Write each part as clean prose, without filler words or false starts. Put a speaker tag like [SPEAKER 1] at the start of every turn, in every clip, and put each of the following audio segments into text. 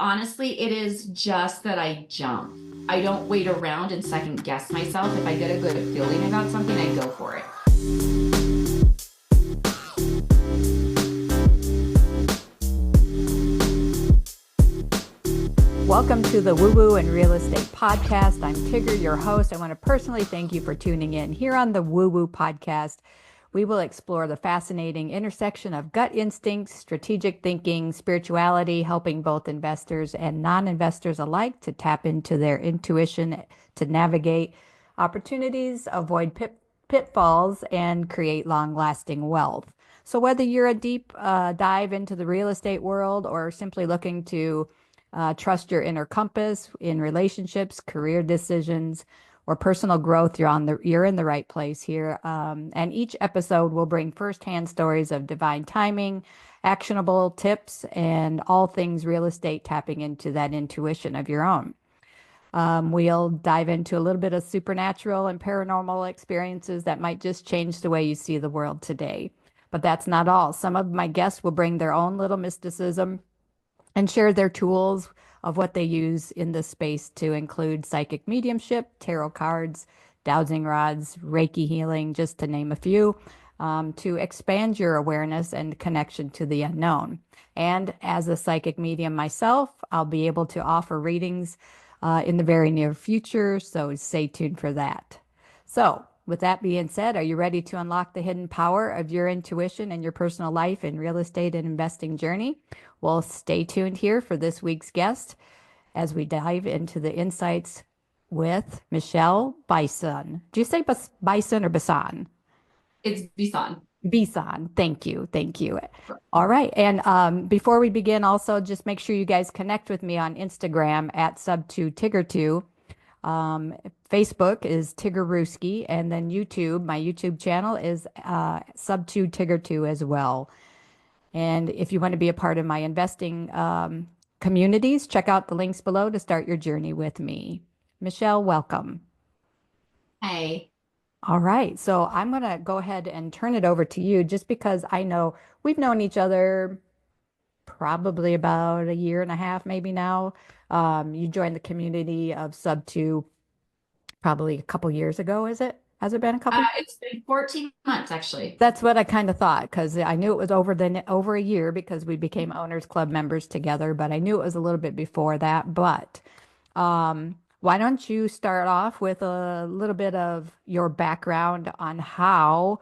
[SPEAKER 1] Honestly, it is just that I jump. I don't wait around and second guess myself. If I get a good feeling about something, I go for it.
[SPEAKER 2] Welcome to the Woo Woo and Real Estate Podcast. I'm Tigger, your host. I want to personally thank you for tuning in. Here on the Woo Woo Podcast, we will explore the fascinating intersection of gut instincts, strategic thinking, spirituality, helping both investors and non-investors alike to tap into their intuition to navigate opportunities, avoid pitfalls, and create long-lasting wealth. So whether you're a deep dive into the real estate world or simply looking to trust your inner compass in relationships, career decisions, or personal growth, you're in the right place here. And each episode will bring firsthand stories of divine timing, actionable tips, and all things real estate, tapping into that intuition of your own. We'll dive into a little bit of supernatural and paranormal experiences that might just change the way you see the world today. But that's not all. Some of my guests will bring their own little mysticism and share their tools of what they use in this space, to include psychic mediumship, tarot cards, dowsing rods, Reiki healing, just to name a few, to expand your awareness and connection to the unknown. And as a psychic medium myself, I'll be able to offer readings in the very near future, so stay tuned for that. So, with that being said, are you ready to unlock the hidden power of your intuition in your personal life and real estate and investing journey? Well, stay tuned here for this week's guest as we dive into the insights with Michelle Bison. Do you say Bison or Bison?
[SPEAKER 1] It's Bison.
[SPEAKER 2] Bison. Thank you. Thank you. All right. And before we begin, also just make sure you guys connect with me on Instagram at sub2tigger2. Facebook is Tiggerooski, and then YouTube, my YouTube channel is sub2tigger2 as well. And if you want to be a part of my investing communities, check out the links below to start your journey with me. Michelle, welcome.
[SPEAKER 1] Hey.
[SPEAKER 2] All right. So I'm going to go ahead and turn it over to you just because I know we've known each other probably about a year and a half, maybe now. You joined the community of Sub 2 probably a couple years ago, is it? Has it been a couple?
[SPEAKER 1] It's been 14 months actually.
[SPEAKER 2] That's what I kind of thought, because I knew it was over a year because we became Owners Club members together, but I knew it was a little bit before that. But why don't you start off with a little bit of your background on how,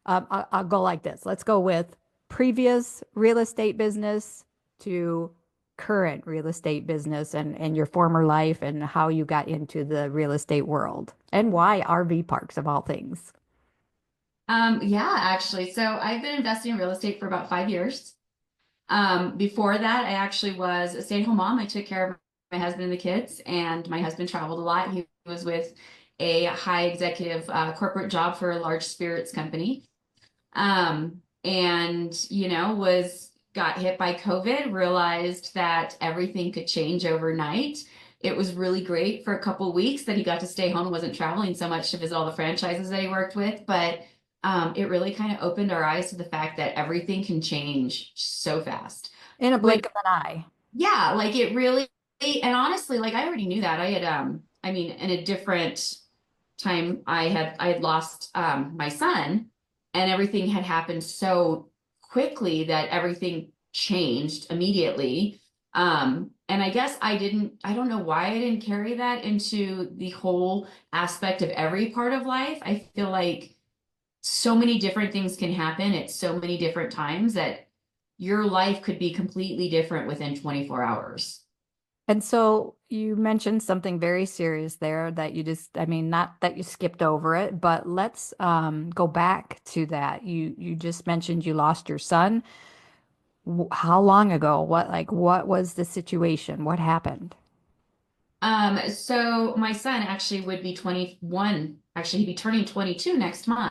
[SPEAKER 2] I'll go like this. Let's go with previous real estate business to current real estate business, and your former life and how you got into the real estate world and why RV parks of all things.
[SPEAKER 1] Yeah, actually. So I've been investing in real estate for about 5 years. Before that, I actually was a stay-at-home mom. I took care of my husband and the kids, and my husband traveled a lot. He was with a high executive corporate job for a large spirits company. And was got hit by COVID, realized that everything could change overnight. It was really great for a couple weeks that he got to stay home, wasn't traveling so much to visit all the franchises that he worked with, but it really kind of opened our eyes to the fact that everything can change so fast.
[SPEAKER 2] In a
[SPEAKER 1] Like,
[SPEAKER 2] blink of an eye.
[SPEAKER 1] yeah, like it really, and honestly, like I already knew that. I mean, in a different time, I had lost my son, and everything had happened so quickly that everything changed immediately. And I guess I don't know why I didn't carry that into the whole aspect of every part of life. I feel like so many different things can happen at so many different times that your life could be completely different within 24 hours.
[SPEAKER 2] And so you mentioned something very serious there that you just, I mean, not that you skipped over it, but let's go back to that. You just mentioned you lost your son. How long ago? What was the situation? What happened?
[SPEAKER 1] So my son actually would be 21. Actually, he'd be turning 22 next month.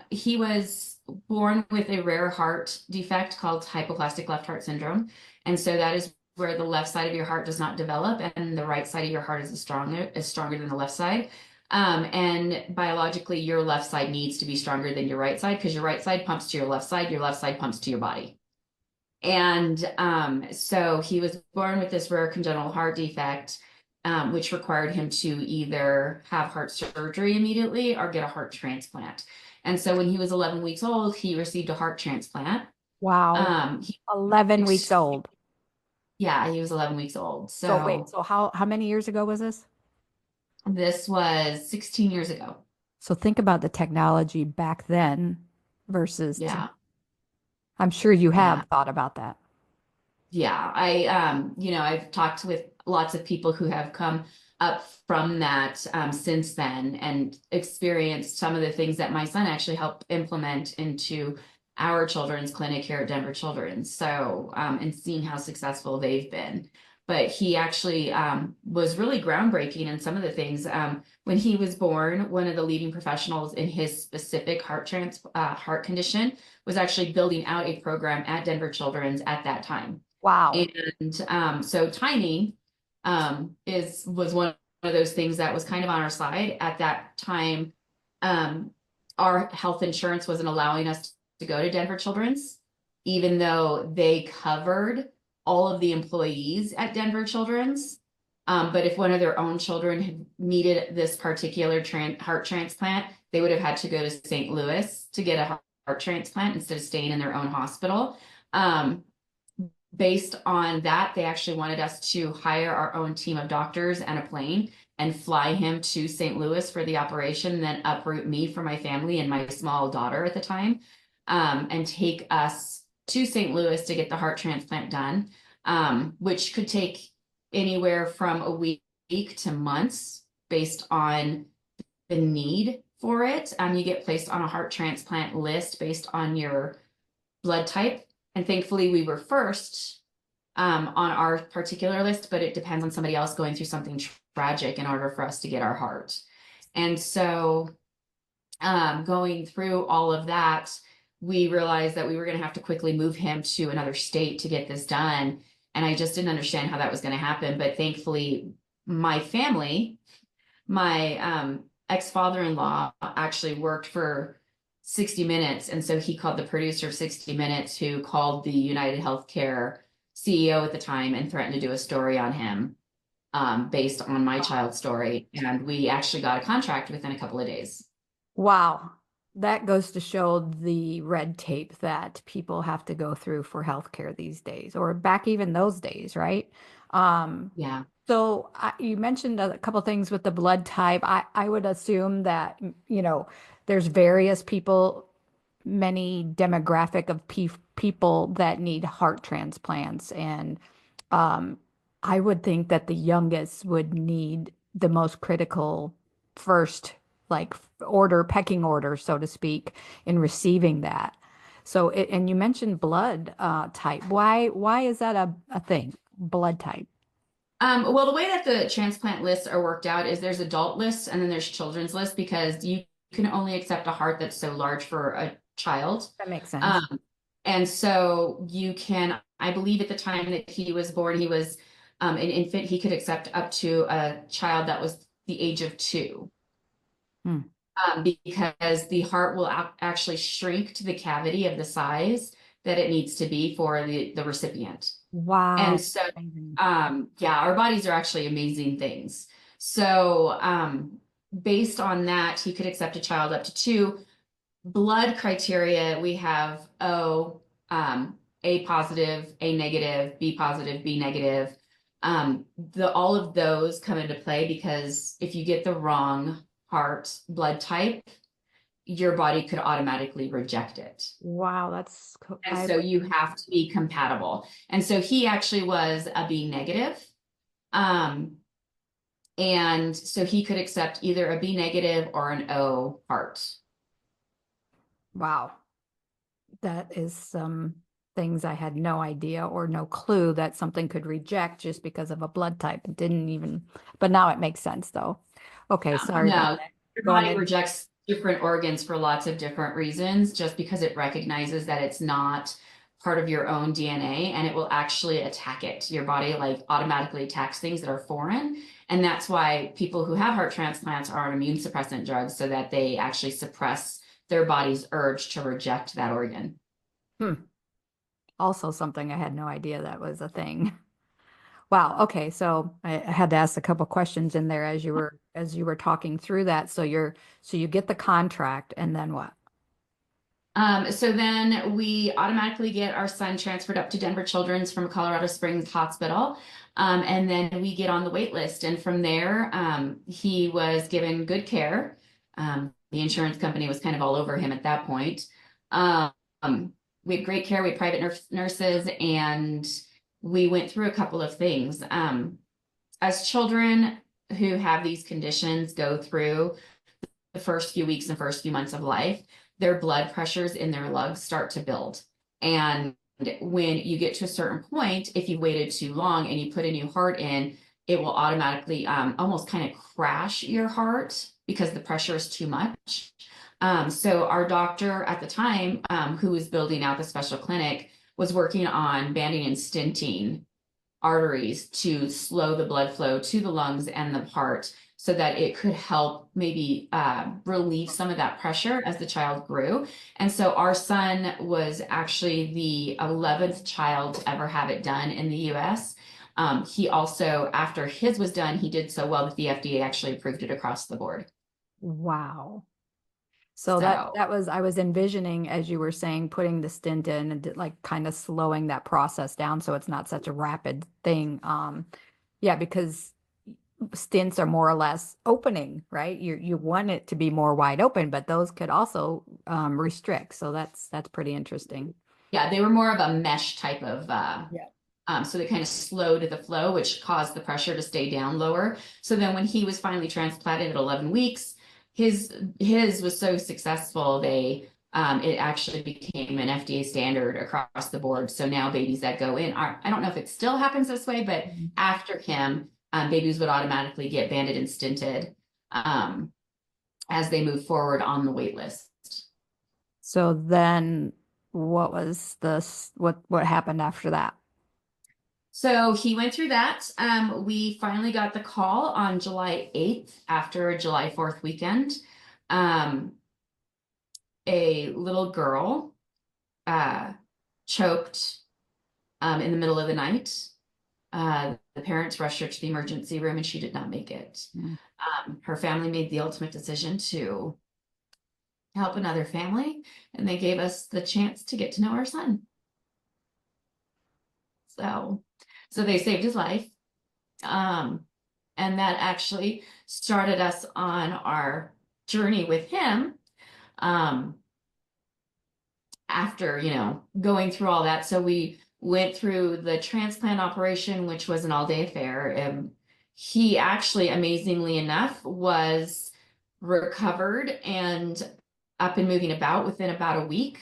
[SPEAKER 1] He was born with a rare heart defect called hypoplastic left heart syndrome. And so that is where the left side of your heart does not develop, and the right side of your heart is stronger than the left side. And biologically, your left side needs to be stronger than your right side because your right side pumps to your left side pumps to your body. And so he was born with this rare congenital heart defect, which required him to either have heart surgery immediately or get a heart transplant. And so when he was 11 weeks old, he received a heart transplant.
[SPEAKER 2] Wow.
[SPEAKER 1] He
[SPEAKER 2] 11 weeks
[SPEAKER 1] ex
[SPEAKER 2] old.
[SPEAKER 1] Yeah, he was 11 weeks old.
[SPEAKER 2] So wait,
[SPEAKER 1] So
[SPEAKER 2] so how many years ago was this?
[SPEAKER 1] this was 16 years ago.
[SPEAKER 2] So think about the technology back then versus today.
[SPEAKER 1] Yeah.
[SPEAKER 2] I'm sure you
[SPEAKER 1] Yeah.
[SPEAKER 2] have thought about that.
[SPEAKER 1] Yeah, I've talked with lots of people who have come up from that since then and experienced some of the things that my son actually helped implement into our children's clinic here at Denver Children's. So, and seeing how successful they've been. But he actually was really groundbreaking in some of the things. When he was born, one of the leading professionals in his specific heart condition was actually building out a program at Denver Children's at that time.
[SPEAKER 2] Wow.
[SPEAKER 1] And so timing was one of those things that was kind of on our side at that time. Um, our health insurance wasn't allowing us to go to Denver Children's, even though they covered all of the employees at Denver Children's. But if one of their own children had needed this particular heart transplant, they would have had to go to St. Louis to get a heart transplant instead of staying in their own hospital. Um, Based on that, they actually wanted us to hire our own team of doctors and a plane and fly him to St. Louis for the operation, then uproot me for my family and my small daughter at the time, and take us to St. Louis to get the heart transplant done, which could take anywhere from a week to months based on the need for it. You get placed on a heart transplant list based on your blood type. And thankfully, we were first on our particular list, but it depends on somebody else going through something tragic in order for us to get our heart. And so, going through all of that, we realized that we were going to have to quickly move him to another state to get this done. And I just didn't understand how that was going to happen. But thankfully, my family, my ex-father-in-law actually worked for 60 Minutes. And so he called the producer of 60 Minutes, who called the United Healthcare CEO at the time and threatened to do a story on him based on my child's story. And we actually got a contract within a couple of days.
[SPEAKER 2] Wow. That goes to show the red tape that people have to go through for healthcare these days, or back even those days, right? Um,
[SPEAKER 1] Yeah.
[SPEAKER 2] you mentioned a couple things with the blood type. I would assume that, there's various people, many demographic of people that need heart transplants. And um, I would think that the youngest would need the most critical first, like pecking order, so to speak, in receiving that. And you mentioned blood type. Why is that a thing? Blood type.
[SPEAKER 1] Well, the way that the transplant lists are worked out is there's adult lists and then there's children's lists because you can only accept a heart that's so large for a child.
[SPEAKER 2] That makes sense.
[SPEAKER 1] Um, and so you can, I believe at the time that he was born, he was an infant, he could accept up to a child that was the age of 2.
[SPEAKER 2] Hmm.
[SPEAKER 1] Because the heart will actually shrink to the cavity of the size that it needs to be for the recipient. And
[SPEAKER 2] Wow.
[SPEAKER 1] so,
[SPEAKER 2] Amazing.
[SPEAKER 1] yeah, our bodies are actually amazing things. So, based on that, he could accept a child up to 2. Blood criteria, we have A positive, A negative, B positive, B negative. All of those come into play because if you get the wrong heart blood type, your body could automatically reject it.
[SPEAKER 2] Wow,
[SPEAKER 1] And so you have to be compatible. And so he actually was a B negative. Um, and so he could accept either a B negative or an O heart.
[SPEAKER 2] wow. That is some things I had no idea or no clue that something could reject just because of a blood type. It didn't even, but now it makes sense though. Okay, sorry about
[SPEAKER 1] No,
[SPEAKER 2] that.
[SPEAKER 1] your
[SPEAKER 2] Going
[SPEAKER 1] body
[SPEAKER 2] in.
[SPEAKER 1] rejects different organs for lots of different reasons, just because it recognizes that it's not part of your own DNA and it will actually attack it. Your body like automatically attacks things that are foreign. And that's why people who have heart transplants are on immune suppressant drugs so that they actually suppress their body's urge to reject that organ.
[SPEAKER 2] Hmm. also something I had no idea that was a thing. Wow. Okay. So I had to ask a couple questions in there as you were talking through that. So you get the contract and then what?
[SPEAKER 1] So then we automatically get our son transferred up to Denver Children's from Colorado Springs Hospital. And then we get on the wait list. And from there, he was given good care. The insurance company was kind of all over him at that point. Um, we had great care. We had private nurses, and we went through a couple of things. As children who have these conditions go through the first few weeks and first few months of life, their blood pressures in their lungs start to build. And when you get to a certain point, if you waited too long and you put a new heart in, it will automatically almost kind of crash your heart because the pressure is too much. So our doctor at the time, who was building out the special clinic, was working on banding and stenting arteries to slow the blood flow to the lungs and the heart so that it could help maybe relieve some of that pressure as the child grew. And so our son was actually the 11th child to ever have it done in the US. He also, after his was done, he did so well that the FDA actually approved it across the board.
[SPEAKER 2] Wow. So
[SPEAKER 1] So
[SPEAKER 2] that was I was envisioning as you were saying putting the stint in and like kind of slowing that process down so it's not such a rapid thing. Yeah, because stints are more or less opening, right? You want it to be more wide open, but those could also restrict. So that's pretty interesting.
[SPEAKER 1] yeah, they were more of a mesh type of
[SPEAKER 2] Yeah.
[SPEAKER 1] so they kind of slowed the flow, which caused the pressure to stay down lower. So then when he was finally transplanted at 11 weeks, his was so successful, it actually became an FDA standard across the board. So now babies that go in are, I don't know if it still happens this way, but
[SPEAKER 2] Mhm.
[SPEAKER 1] after him, babies would automatically get banded and stinted as they move forward on the wait list.
[SPEAKER 2] So then what was what happened after that?
[SPEAKER 1] So he went through that. We finally got the call on July 8th after a July 4th weekend. Um, a little girl uh, choked in the middle of the night. The parents rushed her to the emergency room and she did not make it.
[SPEAKER 2] Mm.
[SPEAKER 1] Her family made the ultimate decision to help another family, and they gave us the chance to get to know our son. So, so they saved his life. Um, and that actually started us on our journey with him. Um, After, going through all that. So we went through the transplant operation, which was an all-day affair. And he actually, amazingly enough, was recovered and up and moving about within about a week.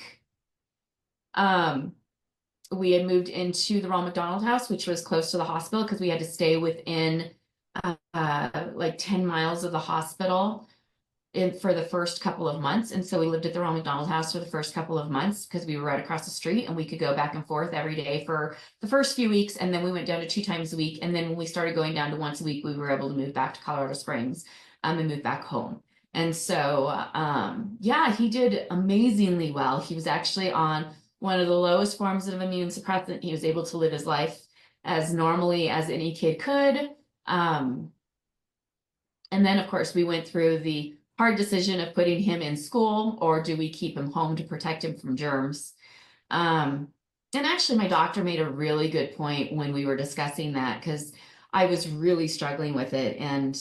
[SPEAKER 1] Um, we had moved into the Ronald McDonald House, which was close to the hospital because we had to stay within like 10 miles of the hospital for the first couple of months. And so we lived at the Ronald McDonald House for the first couple of months because we were right across the street and we could go back and forth every day for the first few weeks. And then we went down to 2 times a week. And then when we started going down to once a week, we were able to move back to Colorado Springs and move back home. And so, yeah, he did amazingly well. He was actually on one of the lowest forms of immune suppressant. He was able to live his life as normally as any kid could. Um, and then, of course, we went through the hard decision of putting him in school or do we keep him home to protect him from germs? Um, and actually, my doctor made a really good point when we were discussing that because I was really struggling with it. And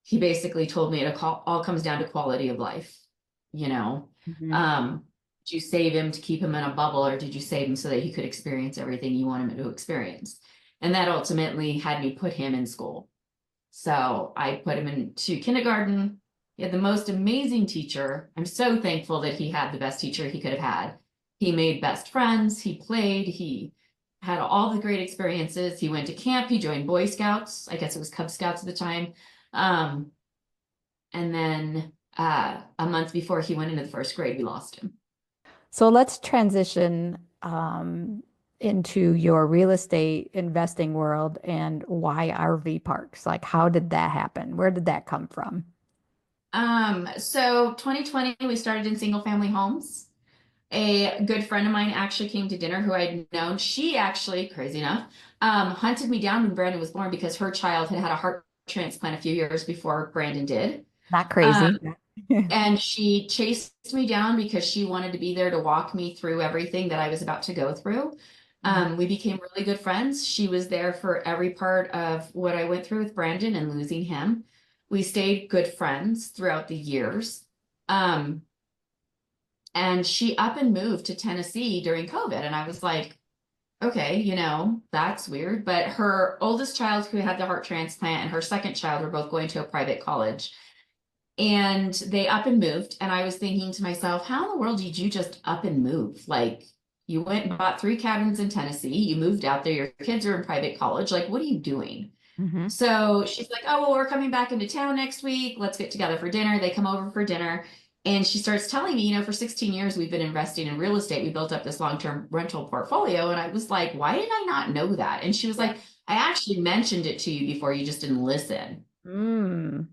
[SPEAKER 1] he basically told me all comes down to quality of life. You know,
[SPEAKER 2] Mhm.
[SPEAKER 1] um, did you save him to keep him in a bubble or did you save him so that he could experience everything you want him to experience? And that ultimately had me put him in school. So I put him into kindergarten. He had the most amazing teacher. I'm so thankful that he had the best teacher he could have had. He made best friends. He played. He had all the great experiences. He went to camp. He joined Boy Scouts. I guess it was Cub Scouts at the time. Um, and then a month before he went into the first grade, we lost him.
[SPEAKER 2] So let's transition into your real estate investing world and why RV parks. Like, how did that happen? Where did that come from?
[SPEAKER 1] So 2020, we started in single family homes. a good friend of mine actually came to dinner who I'd known. She actually, crazy enough, hunted me down when Brandon was born because her child had had a heart transplant a few years before Brandon did.
[SPEAKER 2] Not
[SPEAKER 1] Um,
[SPEAKER 2] crazy.
[SPEAKER 1] and she chased me down because she wanted to be there to walk me through everything that I was about to go through.
[SPEAKER 2] Mhm.
[SPEAKER 1] We became really good friends. She was there for every part of what I went through with Brandon and losing him. We stayed good friends throughout the years. Um, and she up and moved to Tennessee during COVID. And I was like, okay, that's weird. But her oldest child who had the heart transplant and her second child were both going to a private college. And they up and moved. And I was thinking to myself, how in the world did you just up and move? Like, you went and bought three cabins in Tennessee. You moved out there. Your kids are in private college. Like, what are you doing?
[SPEAKER 2] Mhm.
[SPEAKER 1] So she's like, oh, well, we're coming back into town next week. Let's get together for dinner. They come over for dinner. And she starts telling me, for 16 years, we've been investing in real estate. We built up this long-term rental portfolio. And I was like, why did I not know that? And she was
[SPEAKER 2] Yeah.
[SPEAKER 1] like, I actually mentioned it to you before. You just didn't listen.
[SPEAKER 2] Mm.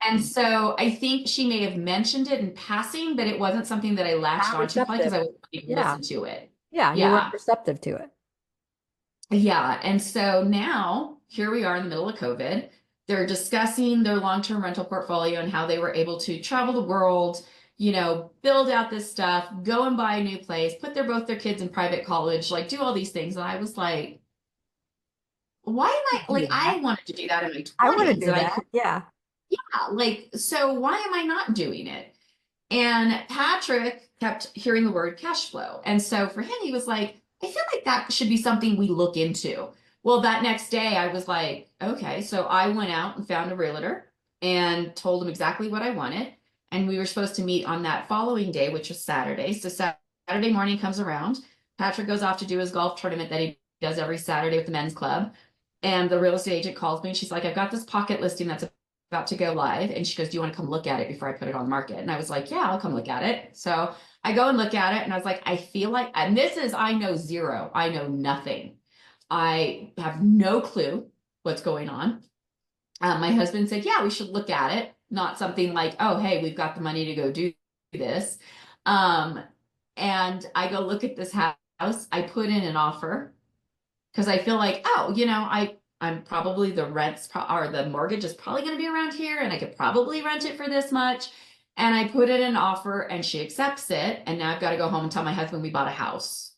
[SPEAKER 1] And so I think she may have mentioned it in passing, but it wasn't something that I latched
[SPEAKER 2] Not
[SPEAKER 1] onto probably because
[SPEAKER 2] receptive.
[SPEAKER 1] I wouldn't even
[SPEAKER 2] Yeah.
[SPEAKER 1] listen to it.
[SPEAKER 2] Yeah. You weren't
[SPEAKER 1] Yeah.
[SPEAKER 2] receptive to it.
[SPEAKER 1] Yeah. And so now here we are in the middle of COVID. They're discussing their long-term rental portfolio and how they were able to travel the world, build out this stuff, go and buy a new place, put both their kids in private college, like do all these things. And I was like, why am I
[SPEAKER 2] Do
[SPEAKER 1] like
[SPEAKER 2] that.
[SPEAKER 1] I wanted to do that in my
[SPEAKER 2] I want to
[SPEAKER 1] 20s
[SPEAKER 2] do
[SPEAKER 1] and I
[SPEAKER 2] that.
[SPEAKER 1] could,
[SPEAKER 2] Yeah.
[SPEAKER 1] yeah, like, so why am I not doing it? And Patrick kept hearing the word cash flow. And so for him, he was like, I feel like that should be something we look into. Well, that next day, I was like, okay. So I went out and found a realtor and told him exactly what I wanted. And we were supposed to meet on that following day, which was Saturday. So Saturday morning comes around. Patrick goes off to do his golf tournament that he does every Saturday with the men's club. And the real estate agent calls me and she's like, I've got this pocket listing that's about to go live. And she goes, do you want to come look at it before I put it on the market? And I was like, yeah, I'll come look at it. So I go and look at it and I was like, I feel like, and I know zero. I know nothing. I have no clue what's going on. My husband said, yeah, we should look at it. Not something like, oh, hey, we've got the money to go do this. Um, and I go look at this house. I put in an offer because I feel like, oh, I'm probably or the mortgage is probably going to be around here and I could probably rent it for this much. And I put in an offer and she accepts it. And now I've got to go home and tell my husband we bought a house.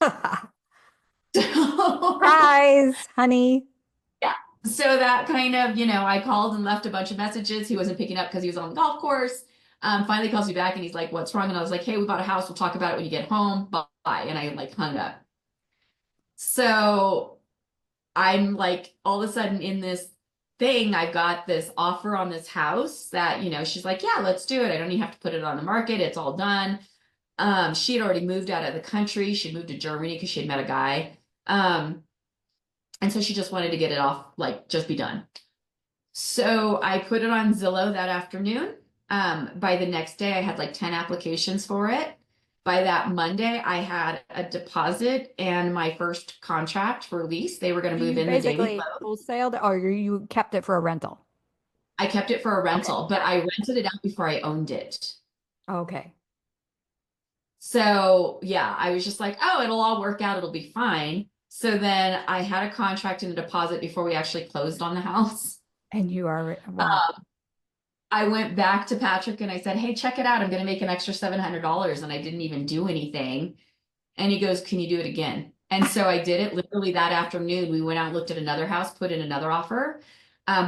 [SPEAKER 1] So,
[SPEAKER 2] Surprise, honey.
[SPEAKER 1] yeah. So that kind of, I called and left a bunch of messages. He wasn't picking up because he was on the golf course. Finally calls me back and he's like, what's wrong? And I was like, hey, we bought a house. We'll talk about it when you get home. Bye. And I like hung up. So I'm like all of a sudden in this thing, I've got this offer on this house that, she's like, yeah, let's do it. I don't even have to put it on the market. It's all done. She had already moved out of the country. She moved to Germany because she had met a guy. And so she just wanted to get it off, like just be done. So I put it on Zillow that afternoon. By the next day, I had like 10 applications for it. By that Monday, I had a deposit and my first contract for lease. They were going to
[SPEAKER 2] So
[SPEAKER 1] move
[SPEAKER 2] you
[SPEAKER 1] in the day we
[SPEAKER 2] basically
[SPEAKER 1] closed.
[SPEAKER 2] wholesaled or you kept it for a rental.
[SPEAKER 1] I kept it for a
[SPEAKER 2] Okay.
[SPEAKER 1] rental, but
[SPEAKER 2] Got
[SPEAKER 1] I rented it out before I owned it.
[SPEAKER 2] it. Okay.
[SPEAKER 1] So yeah, I was just like, oh, it'll all work out. It'll be fine. So then I had a contract and a deposit before we actually closed on the house.
[SPEAKER 2] And you are, wow.
[SPEAKER 1] I went back to Patrick and I said, hey, check it out. I'm going to make an extra $700. And I didn't even do anything. And he goes, can you do it again? And so I did it literally that afternoon. We went out and looked at another house, put in another offer.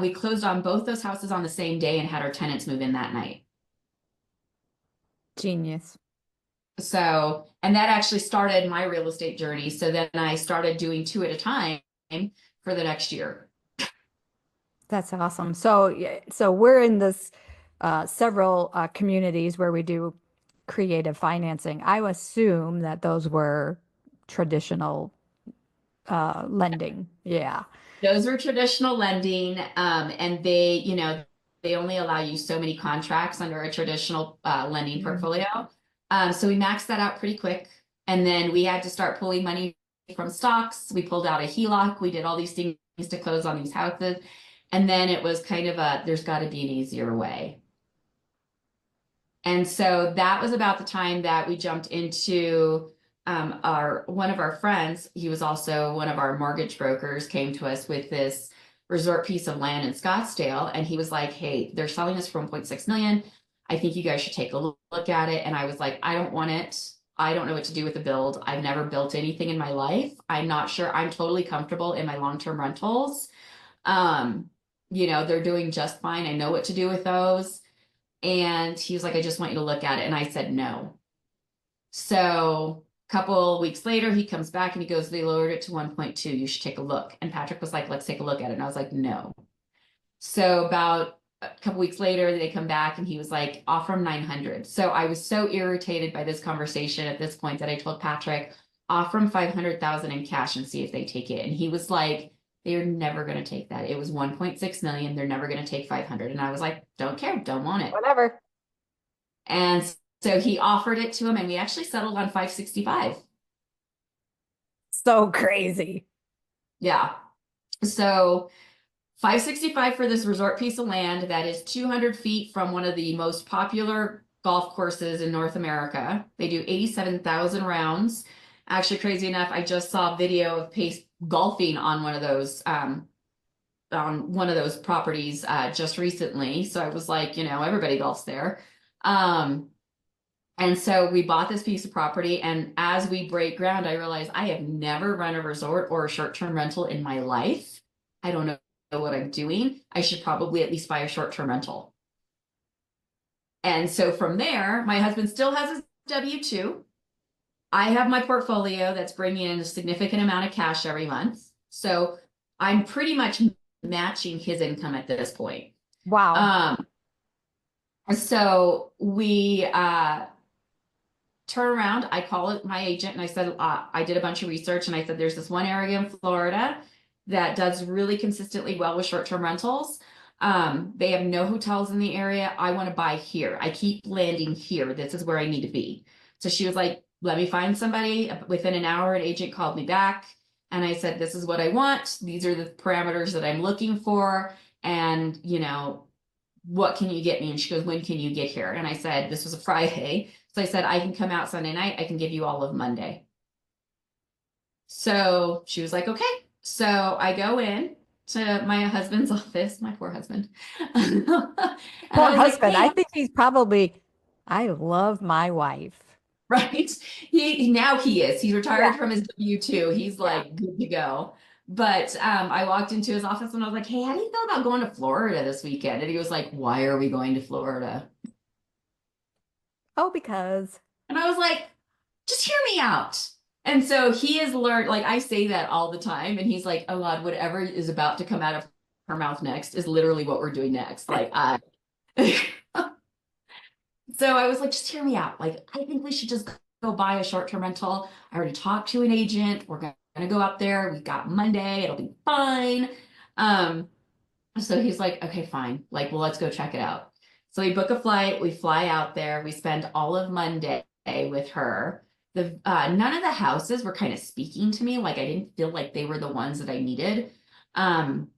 [SPEAKER 1] We closed on both those houses on the same day and had our tenants move in that night.
[SPEAKER 2] Genius.
[SPEAKER 1] So, and that actually started my real estate journey. So then I started doing two at a time for the next year.
[SPEAKER 2] That's awesome. So, so we're in this several communities where we do creative financing. I assume that those were traditional lending. Yeah.
[SPEAKER 1] Those were traditional lending, and they only allow you so many contracts under a traditional lending
[SPEAKER 2] Mhm.
[SPEAKER 1] portfolio. So we maxed that out pretty quick, and then we had to start pulling money from stocks. We pulled out a HELOC. We did all these things to close on these houses, and then it was kind of there's got to be an easier way. And so that was about the time that we jumped into. our one of our friends, he was also one of our mortgage brokers, came to us with this resort piece of land in Scottsdale, and he was like, "Hey, they're selling this for 1.6 million. I think you guys should take a look at it." And I was like, "I don't want it. I don't know what to do with the build. I've never built anything in my life. I'm not sure. I'm totally comfortable in my long-term rentals. Um, they're doing just fine. I know what to do with those." And he was like, "I just want you to look at it." And I said, "No." So a couple weeks later, he comes back and he goes, "They lowered it to 1.2. You should take a look." And Patrick was like, "Let's take a look at it." And I was like, "No." So about a couple weeks later, they come back and he was like, "Offer him 900." So I was so irritated by this conversation at this point that I told Patrick, "Offer him 500,000 in cash and see if they take it." And he was like, "They're never going to take that. It was 1.6 million. They're never going to take 500." And I was like, "Don't care. Don't want it."
[SPEAKER 2] Whatever.
[SPEAKER 1] And so he offered it to him and we actually settled on 565.
[SPEAKER 2] So crazy.
[SPEAKER 1] Yeah. So 565 for this resort piece of land that is 200 feet from one of the most popular golf courses in North America. They do 87,000 rounds. Actually, crazy enough, I just saw a video of Pace golfing on one of those properties just recently. So I was like, everybody golfs there. Um, and so we bought this piece of property, and as we break ground, I realized I have never run a resort or a short-term rental in my life. I don't know what I'm doing. I should probably at least buy a short-term rental. And so from there, my husband still has his W-2. I have my portfolio that's bringing in a significant amount of cash every month. So I'm pretty much matching his income at this point.
[SPEAKER 2] Wow.
[SPEAKER 1] So we turn around, I call it my agent and I said, I did a bunch of research and I said, there's this one area in Florida that does really consistently well with short-term rentals. They have no hotels in the area. I want to buy here. I keep landing here. This is where I need to be. So she was like, "Let me find somebody." Within an hour, an agent called me back and I said, "This is what I want. These are the parameters that I'm looking for. And, what can you get me?" And she goes, "When can you get here?" And I said, this was a Friday. So I said, "I can come out Sunday night. I can give you all of Monday." So she was like, "Okay." So I go in to my husband's office, my poor husband. And I
[SPEAKER 2] Poor
[SPEAKER 1] was like,
[SPEAKER 2] husband.
[SPEAKER 1] "Hey,"
[SPEAKER 2] I think he's probably, I love my wife.
[SPEAKER 1] right? Now he is. He's
[SPEAKER 2] Yeah.
[SPEAKER 1] retired from his W-2. He's
[SPEAKER 2] Yeah.
[SPEAKER 1] like good to go. But I walked into his office and I was like, "Hey, how do you feel about going to Florida this weekend?" And he was like, "Why are we going to Florida?"
[SPEAKER 2] Oh, because.
[SPEAKER 1] And I was like, "Just hear me out." And so he has learned, like I say that all the time, and he's like, "Oh God, whatever is about to come out of her mouth next is literally what we're doing next." Like I so I was like, "Just hear me out. Like, I think we should just go buy a short-term rental. I already talked to an agent. We're gonna go up there. We got Monday, it'll be fine." Um, so he's like, "Okay, fine. Like, well, let's go check it out." So we book a flight, we fly out there, we spend all of Monday with her. The none of the houses were kind of speaking to me. Like I didn't feel like they were the ones that I needed. Um,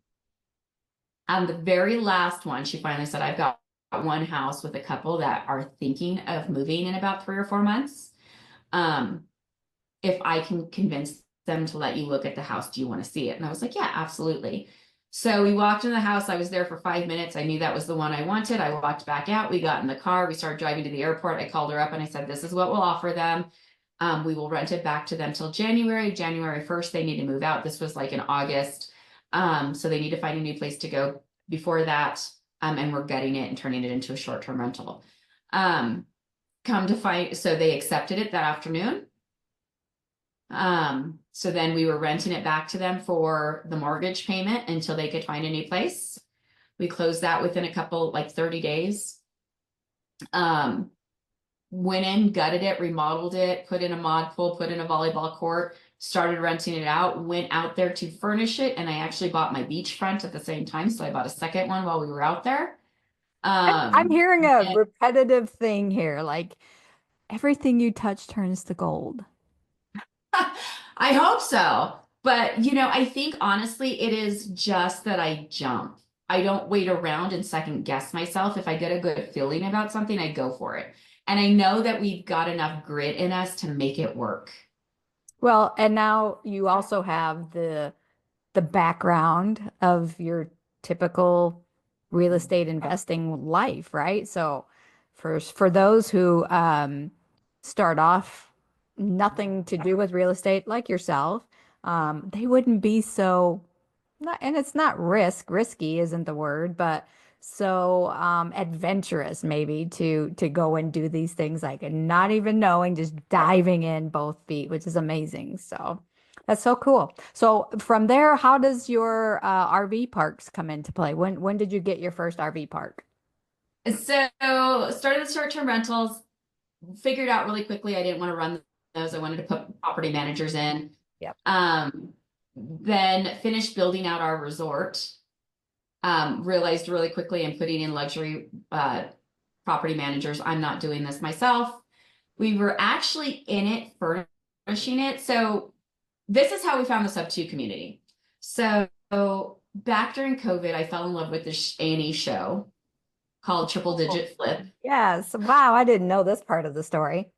[SPEAKER 1] on the very last one, she finally said, "I've got one house with a couple that are thinking of moving in about 3 or 4 months. Um, if I can convince them to let you look at the house, do you want to see it?" And I was like, "Yeah, absolutely." So we walked in the house. I was there for 5 minutes. I knew that was the one I wanted. I walked back out. We got in the car. We started driving to the airport. I called her up and I said, "This is what we'll offer them. We will rent it back to them till January 1st. They need to move out." This was like in August. So they need to find a new place to go before that. And we're getting it and turning it into a short-term rental. Um, come to find, so they accepted it that afternoon. So then we were renting it back to them for the mortgage payment until they could find a new place. We closed that within a couple, like 30 days. Um, went in, gutted it, remodeled it, put in a mod pool, put in a volleyball court, started renting it out, went out there to furnish it. And I actually bought my beachfront at the same time. So I bought a second one while we were out there.
[SPEAKER 2] I'm hearing a
[SPEAKER 1] And
[SPEAKER 2] repetitive thing here. Like everything you touch turns to gold.
[SPEAKER 1] I hope so. But, I think honestly, it is just that I jump. I don't wait around and second guess myself. If I get a good feeling about something, I go for it. And I know that we've got enough grit in us to make it work.
[SPEAKER 2] Well, and now you also have the background of your typical real estate investing life, right? So for those who start off nothing to do with real estate like yourself, they wouldn't be so not, and it's not risky isn't the word, but so adventurous maybe to go and do these things like and not even knowing, just diving in both feet, which is amazing. So that's so cool. So from there, how does your RV parks come into play? When did you get your first RV park?
[SPEAKER 1] So started the short-term rentals, figured out really quickly I didn't want to run those. I wanted to put property managers in.
[SPEAKER 2] Yep.
[SPEAKER 1] Then finished building out our resort. Realized really quickly I'm putting in luxury property managers. I'm not doing this myself. We were actually in it, furnishing it. So this is how we found the sub two community. So back during COVID, I fell in love with this A&E show called Triple
[SPEAKER 2] Oh,
[SPEAKER 1] Digit Flip.
[SPEAKER 2] yes. Wow, I didn't know this part of the story.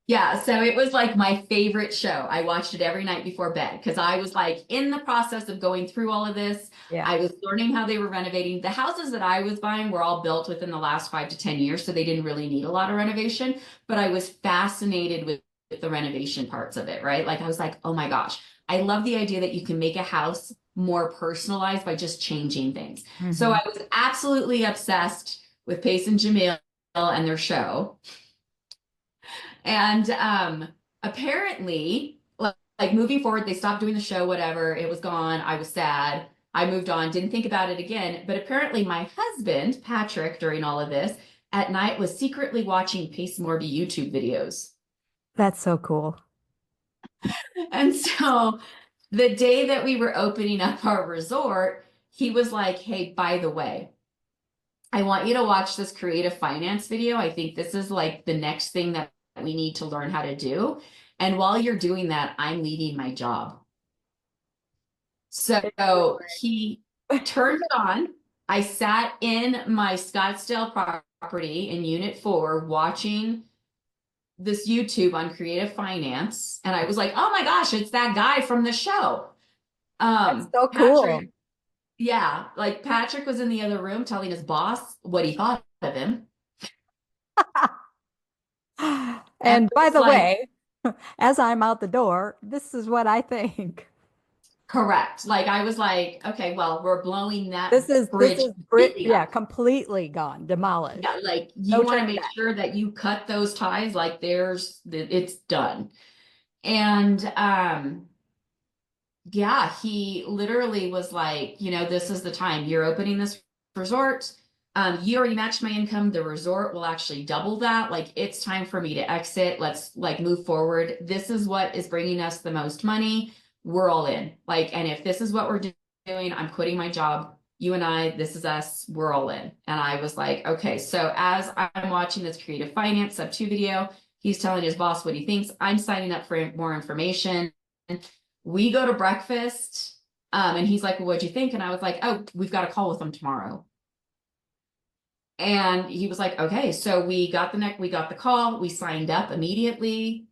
[SPEAKER 1] Yeah, so it was like my favorite show. I watched it every night before bed because I was like in the process of going through all of this.
[SPEAKER 2] Yeah.
[SPEAKER 1] I was learning how they were renovating. The houses that I was buying were all built within the last 5 to 10 years, so they didn't really need a lot of renovation. But I was fascinated with the renovation parts of it, right? Like I was like, oh my gosh, I love the idea that you can make a house more personalized by just changing things. So
[SPEAKER 2] Hmm.
[SPEAKER 1] I was absolutely obsessed with Pace and Jamil and their show. And apparently, like moving forward, they stopped doing the show, whatever. It was gone. I was sad. I moved on, didn't think about it again. But apparently, my husband, Patrick, during all of this, at night was secretly watching Pace Morby YouTube videos.
[SPEAKER 2] That's so cool.
[SPEAKER 1] And so the day that we were opening up our resort, he was like, hey, by the way, I want you to watch this creative finance video. I think this is like the next thing that we need to learn how to do. And while you're doing that, I'm leaving my job.
[SPEAKER 2] Good
[SPEAKER 1] So
[SPEAKER 2] Lord.
[SPEAKER 1] he turned it on. I sat in my Scottsdale property in Unit 4 watching this YouTube on creative finance. And I was like, oh my gosh, it's that guy from the show.
[SPEAKER 2] That's so cool.
[SPEAKER 1] Patrick, yeah, like Patrick was in the other room telling his boss what he thought of him. And
[SPEAKER 2] And
[SPEAKER 1] I
[SPEAKER 2] by
[SPEAKER 1] was
[SPEAKER 2] the
[SPEAKER 1] like,
[SPEAKER 2] way, as I'm out the door, this is what I think.
[SPEAKER 1] correct. Like I was like, okay, well, we're blowing that
[SPEAKER 2] This
[SPEAKER 1] bridge
[SPEAKER 2] is Brit,
[SPEAKER 1] completely
[SPEAKER 2] yeah,
[SPEAKER 1] up.
[SPEAKER 2] completely gone, demolished.
[SPEAKER 1] Yeah, like
[SPEAKER 2] No
[SPEAKER 1] you want to
[SPEAKER 2] turning
[SPEAKER 1] make
[SPEAKER 2] back.
[SPEAKER 1] sure that you cut those ties, like it's done. And yeah, he literally was like, this is the time you're opening this resort. You already matched my income. The resort will actually double that. Like, it's time for me to exit. Let's like move forward. This is what is bringing us the most money. We're all in. Like, and if this is what we're doing, I'm quitting my job. You and I, this is us. We're all in. And I was like, okay. So as I'm watching this creative finance sub two video, he's telling his boss what he thinks. I'm signing up for more information. We go to breakfast, and he's like, well, what'd you think? And I was like, oh, we've got a call with him tomorrow. And he was like, okay. So we got the call. We signed up immediately.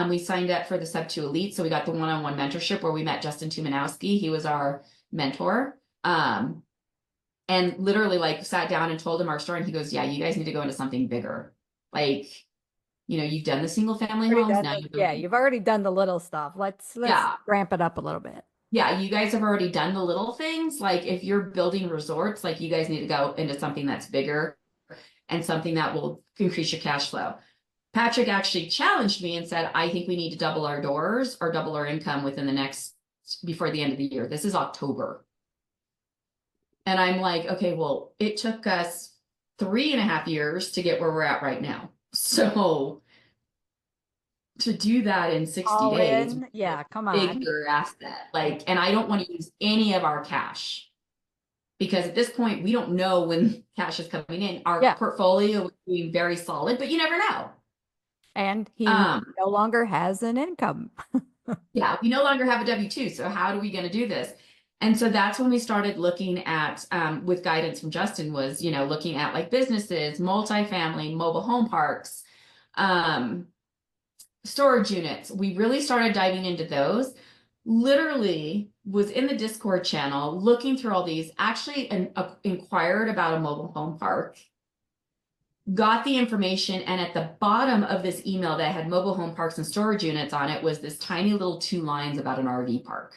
[SPEAKER 1] We signed up for the Sub 2 Elite. So we got the one-on-one mentorship where we met Justin Tumanowski. He was our mentor. And literally like sat down and told him our story. And he goes, yeah, you guys need to go into something bigger. Like, you've done the single family
[SPEAKER 2] Already
[SPEAKER 1] homes.
[SPEAKER 2] done
[SPEAKER 1] Now
[SPEAKER 2] the,
[SPEAKER 1] you're
[SPEAKER 2] yeah,
[SPEAKER 1] going,
[SPEAKER 2] you've already done the little stuff. Let's
[SPEAKER 1] yeah,
[SPEAKER 2] ramp it up a little bit.
[SPEAKER 1] yeah, you guys have already done the little things. Like if you're building resorts, like you guys need to go into something that's bigger and something that will increase your cash flow. Patrick actually challenged me and said, I think we need to double our doors or double our income within the next, before the end of the year. This is October. And I'm like, okay, well, it took us 3.5 years to get where we're at right now. So to do that in 60
[SPEAKER 2] All
[SPEAKER 1] days,
[SPEAKER 2] in. Yeah, come on.
[SPEAKER 1] bigger asset. Like, and I don't want to use any of our cash because at this point we don't know when cash is coming in. Our
[SPEAKER 2] Yeah.
[SPEAKER 1] portfolio is being very solid, but you never know.
[SPEAKER 2] And he
[SPEAKER 1] Um,
[SPEAKER 2] no longer has an income.
[SPEAKER 1] yeah, we no longer have a W-2. So how are we going to do this? And so that's when we started looking at, with guidance from Justin, was, looking at like businesses, multifamily, mobile home parks, um, storage units. We really started diving into those. Literally was in the Discord channel looking through all these, actually inquired about a mobile home park, got the information, and at the bottom of this email that had mobile home parks and storage units on it was this tiny little 2 lines about an RV park.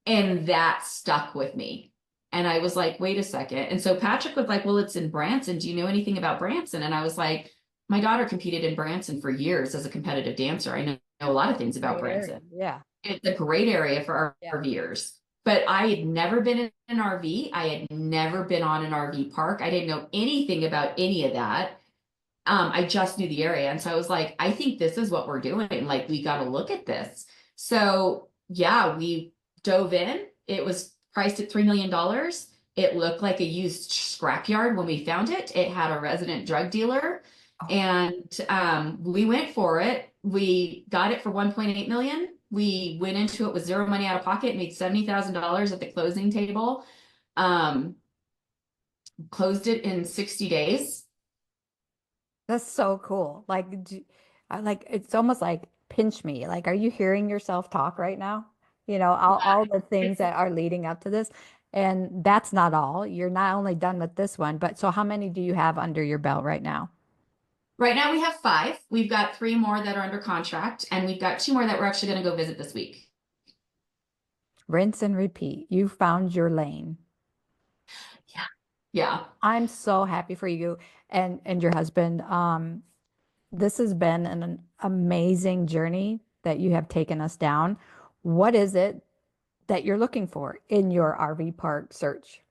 [SPEAKER 1] And that stuck with me. And I was like, wait a second. And so Patrick was like, well, it's in Branson. Do you know anything about Branson? And I was like, my daughter competed in Branson for years as a competitive dancer. I know a lot of things about
[SPEAKER 2] Great area.
[SPEAKER 1] Branson.
[SPEAKER 2] Yeah.
[SPEAKER 1] It's a great area for
[SPEAKER 2] Yeah.
[SPEAKER 1] RVers. But I had never been in an RV. I had never been on an RV park. I didn't know anything about any of that. I just knew the area. And so I was like, I think this is what we're doing. Like, we got to look at this. So yeah, we dove in. It was priced at $3 million. It looked like a used scrapyard when we found it. It had a resident drug dealer.
[SPEAKER 2] Oh,
[SPEAKER 1] And we went for it. We got it for 1.8 million. We went into it with zero money out of pocket, made $70,000 at the closing table. Um, Closed it in 60 days.
[SPEAKER 2] that's so cool. Like it's almost like pinch me. Like, are you hearing yourself talk right now? All the things that are leading up to this. And that's not all. You're not only done with this one, but so how many do you have under your belt right now?
[SPEAKER 1] Right now we have five. We've got three more that are under contract, and we've got two more that we're actually going to go visit this week.
[SPEAKER 2] Rinse and repeat. You found your lane.
[SPEAKER 1] Yeah. Yeah.
[SPEAKER 2] I'm so happy for you and your husband. This has been an amazing journey that you have taken us down. What is it that you're looking for in your RV park search?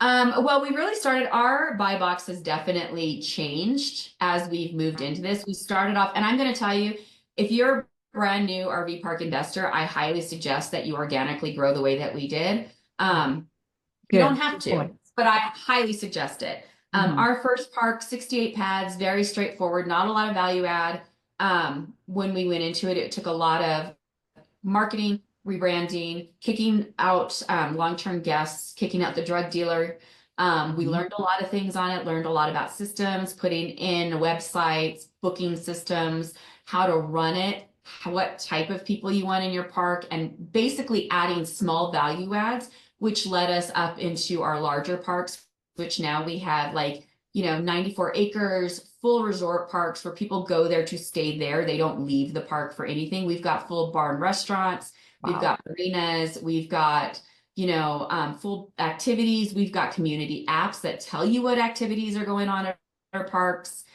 [SPEAKER 1] Well, we really started our buy box has definitely changed as we've moved into this. We started off, and I'm going to tell you, if you're a brand new RV park investor, I highly suggest that you organically grow the way that we did. You don't
[SPEAKER 2] Good.
[SPEAKER 1] have
[SPEAKER 2] Good
[SPEAKER 1] to,
[SPEAKER 2] points.
[SPEAKER 1] but I highly suggest it.
[SPEAKER 2] Mhm.
[SPEAKER 1] Our first park, 68 pads, very straightforward, not a lot of value add. When we went into it, it took a lot of marketing, rebranding, kicking out long-term guests, kicking out the drug dealer. We
[SPEAKER 2] Mhm.
[SPEAKER 1] learned a lot of things on it, learned a lot about systems, putting in websites, booking systems, how to run it, what type of people you want in your park, and basically adding small value adds, which led us up into our larger parks, which now we have like, 94 acres, full resort parks where people go there to stay there. They don't leave the park for anything. We've got full barn restaurants. We've
[SPEAKER 2] Wow.
[SPEAKER 1] got marinas. We've got, full activities. We've got community apps that tell you what activities are going on at our parks.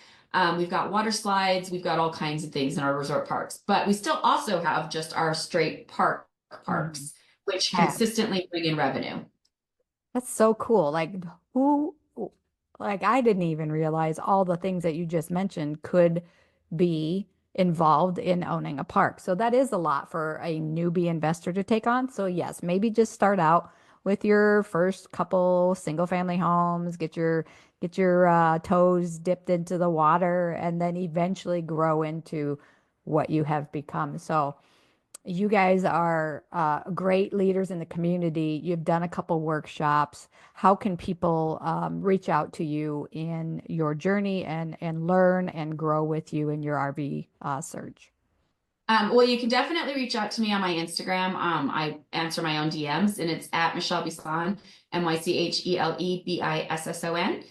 [SPEAKER 1] We've got water slides. We've got all kinds of things in our resort parks, but we still also have just our straight
[SPEAKER 2] Mhm.
[SPEAKER 1] parks, which
[SPEAKER 2] Yeah.
[SPEAKER 1] consistently bring in revenue.
[SPEAKER 2] That's so cool. Who, like, I didn't even realize all the things that you just mentioned could be involved in owning a park. So that is a lot for a newbie investor to take on. So yes, maybe just start out with your first couple single family homes, get your toes dipped into the water, and then eventually grow into what you have become. So you guys are great leaders in the community. You've done a couple workshops. How can people reach out to you in your journey and learn and grow with you in your RV search?
[SPEAKER 1] Well, you can definitely reach out to me on my Instagram. I answer my own DMs, and it's at Michelle Bison, MyChelebisson.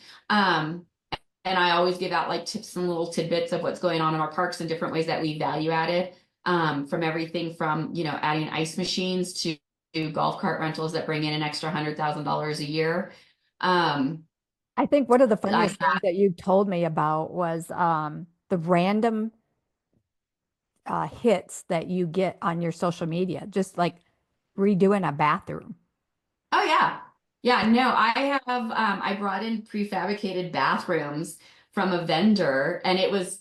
[SPEAKER 1] And I always give out like tips and little tidbits of what's going on in our parks and different ways that we value added, from everything from, adding ice machines to golf cart rentals that bring in an extra $100,000 a year. Um,
[SPEAKER 2] I think one of the
[SPEAKER 1] I
[SPEAKER 2] funniest things that you told me about was the random hits that you get on your social media, just like redoing a bathroom.
[SPEAKER 1] Oh yeah. Yeah, no, I brought in prefabricated bathrooms from a vendor, and it was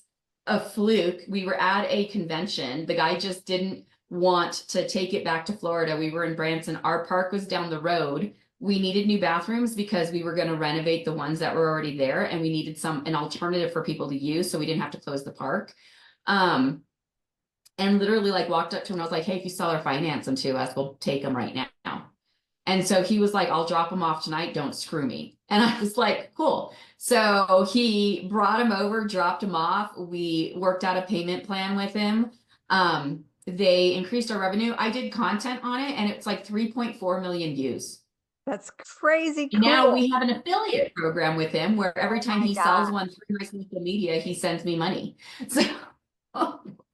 [SPEAKER 1] a fluke. We were at a convention. The guy just didn't want to take it back to Florida. We were in Branson. Our park was down the road. We needed new bathrooms because we were going to renovate the ones that were already there, and we needed an alternative for people to use so we didn't have to close the park. Um, and literally like walked up to him and I was like, "Hey, if you sell or finance them to us, we'll take them right now." And so he was like, I'll drop him off tonight. Don't screw me. And I was like, cool. So he brought him over, dropped him off. We worked out a payment plan with him. They increased our revenue. I did content on it and it's like 3.4 million views.
[SPEAKER 2] That's crazy
[SPEAKER 1] Now
[SPEAKER 2] cool.
[SPEAKER 1] we have an affiliate program with him where every
[SPEAKER 2] Oh
[SPEAKER 1] time
[SPEAKER 2] my
[SPEAKER 1] he sells
[SPEAKER 2] God.
[SPEAKER 1] one through my social media, he sends me money. So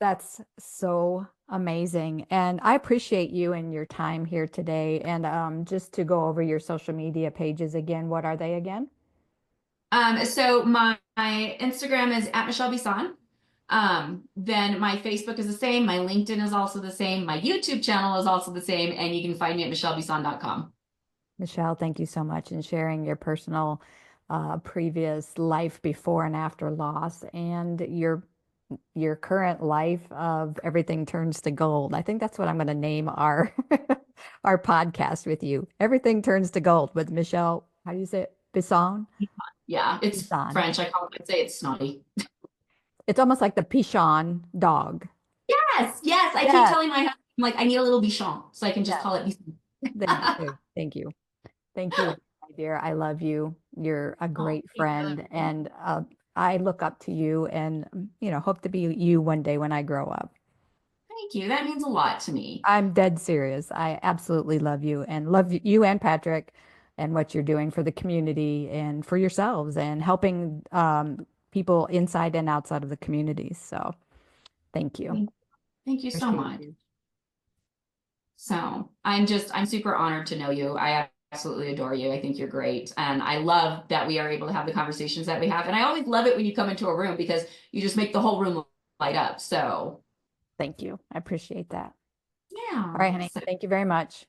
[SPEAKER 2] That's so amazing. And I appreciate you and your time here today. And just to go over your social media pages again, what are they again?
[SPEAKER 1] so my Instagram is at Michelle Bison. Then my Facebook is the same. My LinkedIn is also the same. My YouTube channel is also the same. And you can find me at michellebison.com.
[SPEAKER 2] Michelle, thank you so much in sharing your personal previous life before and after loss and your current life of everything turns to gold. I think that's what I'm going to name our our podcast with you. Everything turns to gold with Michelle. How do you say it? Bisson?
[SPEAKER 1] Yeah, it's
[SPEAKER 2] Bisson.
[SPEAKER 1] French. I'd say it's snotty.
[SPEAKER 2] It's almost like the Pichon dog.
[SPEAKER 1] Yes, yes. I keep
[SPEAKER 2] Yes,
[SPEAKER 1] telling my husband, I'm like, I need a little Bichon, so I can just
[SPEAKER 2] yes.
[SPEAKER 1] call it Bison.
[SPEAKER 2] Thank you. Thank you. Thank you, my dear. I love you. You're a
[SPEAKER 1] Oh,
[SPEAKER 2] great
[SPEAKER 1] thank you.
[SPEAKER 2] friend, and I look up to you, and hope to be you one day when I grow up.
[SPEAKER 1] Thank you. That means a lot to me.
[SPEAKER 2] I'm dead serious. I absolutely love you, and love you and Patrick, and what you're doing for the community and for yourselves, and helping people inside and outside of the communities. So, thank you.
[SPEAKER 1] Thank you so
[SPEAKER 2] Appreciate
[SPEAKER 1] much.
[SPEAKER 2] you.
[SPEAKER 1] So I'm super honored to know you. I absolutely adore you. I think you're great. And I love that we are able to have the conversations that we have. And I always love it when you come into a room because you just make the whole room light up. So
[SPEAKER 2] Thank you. I appreciate that. All
[SPEAKER 1] yeah.
[SPEAKER 2] right, honey.
[SPEAKER 1] So
[SPEAKER 2] Thank you very much.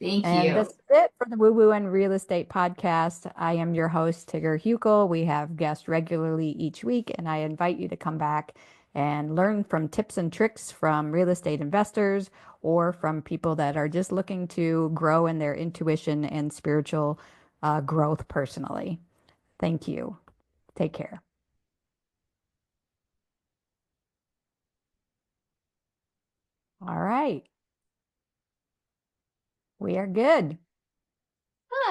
[SPEAKER 1] thank
[SPEAKER 2] And this
[SPEAKER 1] you.
[SPEAKER 2] is it for the Woo Woo and Real Estate Podcast. I am your host, Tigger Hukel. We have guests regularly each week, and I invite you to come back and learn from tips and tricks from real estate investors or from people that are just looking to grow in their intuition and spiritual growth personally. Thank you. Take care. All right. We are good.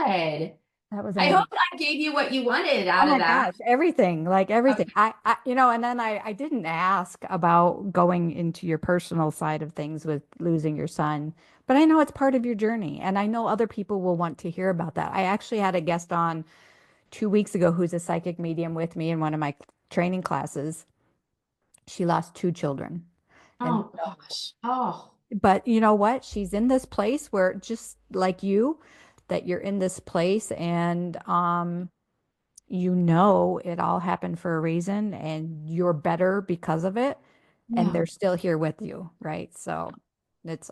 [SPEAKER 1] Good.
[SPEAKER 2] That was
[SPEAKER 1] I hope
[SPEAKER 2] amazing.
[SPEAKER 1] I gave you what you wanted
[SPEAKER 2] Oh
[SPEAKER 1] out of
[SPEAKER 2] my
[SPEAKER 1] that.
[SPEAKER 2] gosh, everything, like everything.
[SPEAKER 1] Okay.
[SPEAKER 2] And then I didn't ask about going into your personal side of things with losing your son, but I know it's part of your journey, and I know other people will want to hear about that. I actually had a guest on 2 weeks ago who's a psychic medium with me in one of my training classes. She lost two children. And
[SPEAKER 1] Oh gosh. Oh,
[SPEAKER 2] but you know what? She's in this place where just like you, that you're in this place and it all happened for a reason and you're better because of it and
[SPEAKER 1] yeah.
[SPEAKER 2] they're still here with you, right? So it's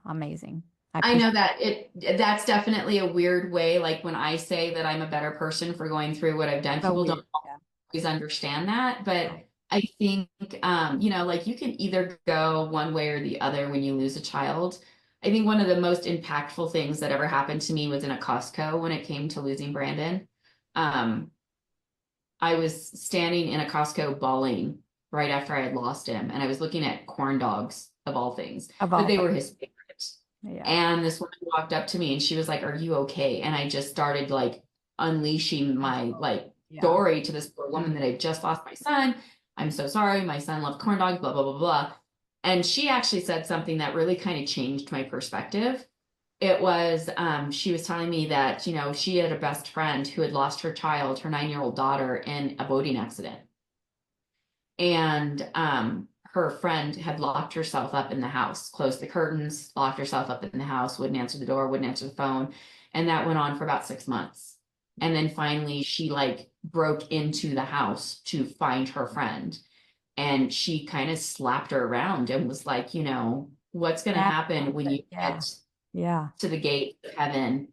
[SPEAKER 2] amazing. I
[SPEAKER 1] I know
[SPEAKER 2] appreciate
[SPEAKER 1] that that's definitely a weird way. Like when I say that I'm a better person for going through what I've done,
[SPEAKER 2] so
[SPEAKER 1] people don't
[SPEAKER 2] weird. Yeah.
[SPEAKER 1] always understand that. But
[SPEAKER 2] No.
[SPEAKER 1] I think, like you can either go one way or the other when you lose a child. I think one of the most impactful things that ever happened to me was in a Costco when it came to losing Brandon. Um, I was standing in a Costco bawling right after I had lost him, and I was looking at corn dogs of all things,
[SPEAKER 2] Of
[SPEAKER 1] but
[SPEAKER 2] all
[SPEAKER 1] they were
[SPEAKER 2] things.
[SPEAKER 1] his favorite.
[SPEAKER 2] Yeah.
[SPEAKER 1] And this woman walked up to me and she was like, "Are you okay?" And I just started like unleashing my
[SPEAKER 2] Oh,
[SPEAKER 1] like
[SPEAKER 2] yeah.
[SPEAKER 1] story to this poor woman that
[SPEAKER 2] Mm.
[SPEAKER 1] I just lost my son. I'm so sorry. My son loved corn dogs, blah, blah, blah, blah. And she actually said something that really kind of changed my perspective. It was, she was telling me that, she had a best friend who had lost her child, her 9-year-old daughter, in a boating accident. And her friend had locked herself up in the house, closed the curtains, locked herself up in the house, wouldn't answer the door, wouldn't answer the phone. And that went on for about 6 months. And then finally, she like broke into the house to find her friend. And she kind of slapped her around and was like, what's going to
[SPEAKER 2] That
[SPEAKER 1] happen when
[SPEAKER 2] happened.
[SPEAKER 1] you
[SPEAKER 2] Yeah.
[SPEAKER 1] get
[SPEAKER 2] Yeah.
[SPEAKER 1] to the gate of heaven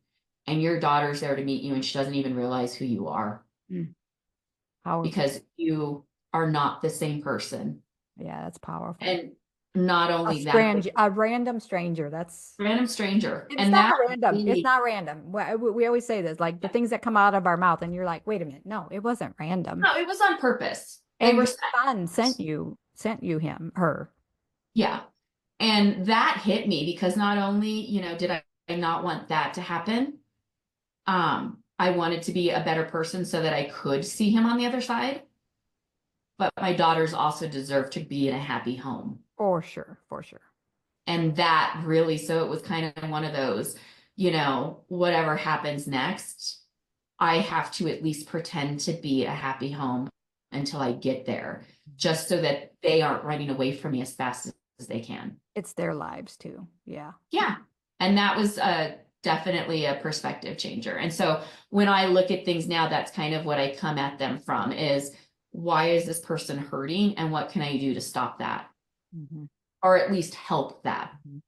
[SPEAKER 1] and your daughter's there to meet you and she doesn't even realize who you are
[SPEAKER 2] Mm. Powerful.
[SPEAKER 1] because you are not the same person.
[SPEAKER 2] Yeah, that's powerful.
[SPEAKER 1] And not
[SPEAKER 2] A
[SPEAKER 1] only that, but
[SPEAKER 2] strange, a random stranger.
[SPEAKER 1] random stranger.
[SPEAKER 2] And it's
[SPEAKER 1] And
[SPEAKER 2] not
[SPEAKER 1] that
[SPEAKER 2] random. It's
[SPEAKER 1] really,
[SPEAKER 2] not random. We always say this, like the things that come out of our mouth, and you're like, wait a minute, no, it wasn't random.
[SPEAKER 1] no, it was on purpose. They
[SPEAKER 2] And
[SPEAKER 1] were
[SPEAKER 2] your
[SPEAKER 1] set.
[SPEAKER 2] son sent you him, her.
[SPEAKER 1] Yeah. And that hit me because not only, did I not want that to happen. I wanted to be a better person so that I could see him on the other side. But my daughters also deserve to be in a happy home.
[SPEAKER 2] For sure, for sure.
[SPEAKER 1] And that really, so it was kind of one of those, whatever happens next, I have to at least pretend to be a happy home until I get there, just so that they aren't running away from me as fast as they can.
[SPEAKER 2] It's their lives too. Yeah.
[SPEAKER 1] Yeah. And that was definitely a perspective changer. And so when I look at things now, that's kind of what I come at them from is why is this person hurting and what can I do to stop that?
[SPEAKER 2] Mm-hmm.
[SPEAKER 1] Or at least help that.
[SPEAKER 2] Mm-hmm.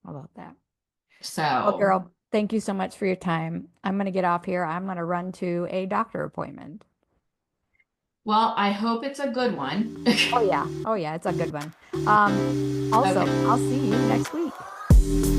[SPEAKER 2] How about that? Well,
[SPEAKER 1] So,
[SPEAKER 2] girl, thank you so much for your time. I'm going to get off here. I'm going to run to a doctor appointment.
[SPEAKER 1] well, I hope it's a good one.
[SPEAKER 2] Oh, yeah. Oh, yeah. It's a good one. Also,
[SPEAKER 1] Okay.
[SPEAKER 2] I'll see you next week.